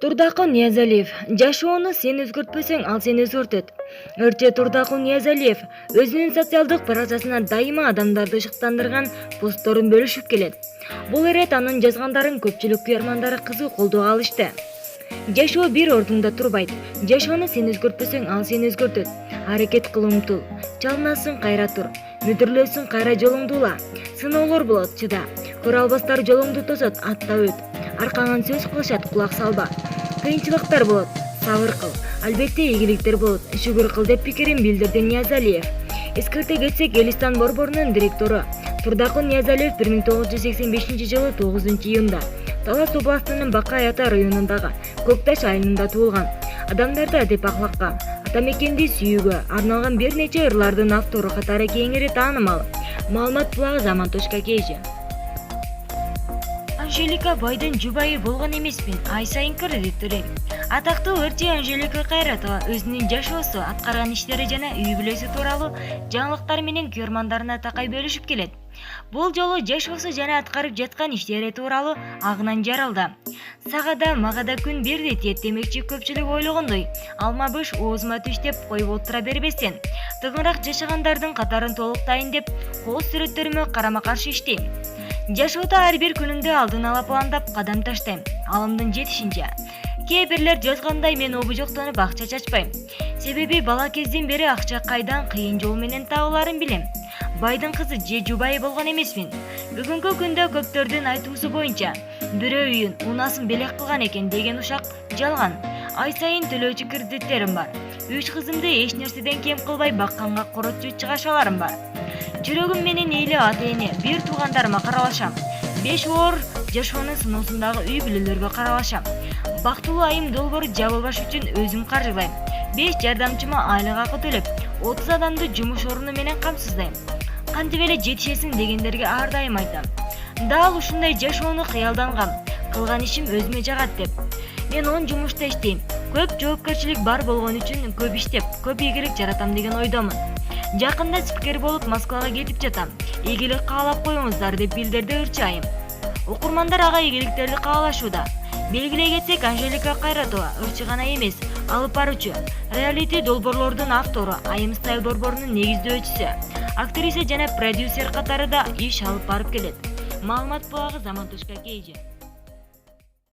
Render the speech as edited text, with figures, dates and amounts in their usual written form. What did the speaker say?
Турдакун Ниязалиев, жашоону сен өзгөртпөсөң, ал сени өзгөртөт. Ырчы Турдакун Ниязалиев өзүнүн социалдык баракчасына дайыма адамдарды ышыктандырган постторун бөлүшүп келет. Бул ирет анын жазгандарын көпчүлүк күйөрмандары кызуу колдоого алышты. Жашоо бир ордунда турбайт. Жашоону сен өзгөртпөсөң, ал сени өзгөртөт. Аракет кыл, умтул. Чалынасың, кайра тур. Мүдүрлөөсүң, кайра жолуңду ула. Сыноолор болот, чыда. Көрө албастар жолуңду тосот, атта өт. Аркаңан сөз кылышат, кулак салба. Кыйынчылыктар болот, сабыр кыл. Албетте ийгиликтер болот, шүгүр кыл деп пикирин билдирди Ниязалиев. Эскерте кетсек, Элистан борборунун директору Турдакун Ниязалиев 1985-жылы 9-июнда Толоп областынын Бакай ата районундагы Көкташ айылында туулган. Адамдарды деп акылакка, ата мекенди сүйүүгө арналган бир нече ырлардын автору катары кеңири таанымал. Маалымат булагы @KG. Анжелика байдын жубайы болгон эмесмин, ай сайын кредит төлөйм. Атактуу ырчы Анжеликага өзүнүн жашоосу, аткарган иштери жана үй бүлөсү тууралуу жаңылыктар менен көрмандарына такай бөлүшүп келет. Бул жолу жашоосу жана аткарып жаткан иштери тууралуу агынан жаралды. Сагада магада күн бирди тиет демекчи, көпчүлүк ойлогондой алма быш оозума түш деп коюп отура бербестен, тыгыныраак жашагандардын катарын толуктайын деп кол сүрөттөрүмө карама каршы иштейм. Жашоодо ар бир күнүмдү алдын ала пландап кадам таштайм, алымдын жетишинче. Кээ бирлер жазгандай мен обужоктонуп акча чачпайм. Себеби бала кезден бери акча кайдан кыйын жол менен табыларын билем. Байдын кызы же жубайы болгон эмесмин. Бүгүнкү күндө көптөрдүн айтуусу боюнча бирөө үйүн, унасын белек кылган экен деген ушак жалган. Ай сайын төлөөчү кредиттерим бар. 3 кызымды эч нерседен кем кылбай бакканга коротчу чыгашаларым бар. Жүрөгүм менен эйле ата-эне, бир туугандарыма каралашам. 5 оор жашоонун сыноосундагы үй бүлөлөргө каралашам. Бактылуу айым долбоору жабылбаш үчүн өзүм каржылайм. 5 жардамчыма айлык акы төлөп, 30 адамды жумуш оруну менен камсыздайм. Кантип эле жетишесиң дегендерге ар дайым айтам. Дал ушундай жашоону кыялдангам, кылган ишим өзүмө жагат деп. Мен 10 жумушта иштейм. Көп жоопкерчилик бар болгон үчүн көп иштеп, көп ийгилик жаратам деген ойдомун. Жакында спикер болуп Москвага кетип жатам. Ийгилик каалап коюңуздар деп билдирди Ырчы айым. Окурмандар ага ийгиликтерди каалашууда. Белгилей кетсек, Анжелика Кайратова ырчы гана эмес, алып баруучу, реалити долбоорлордун автору, айым стайл борборунун негиздөөчүсү, актриса жана продюсер катары да иш алып барып келет. Маалымат булагы @KG.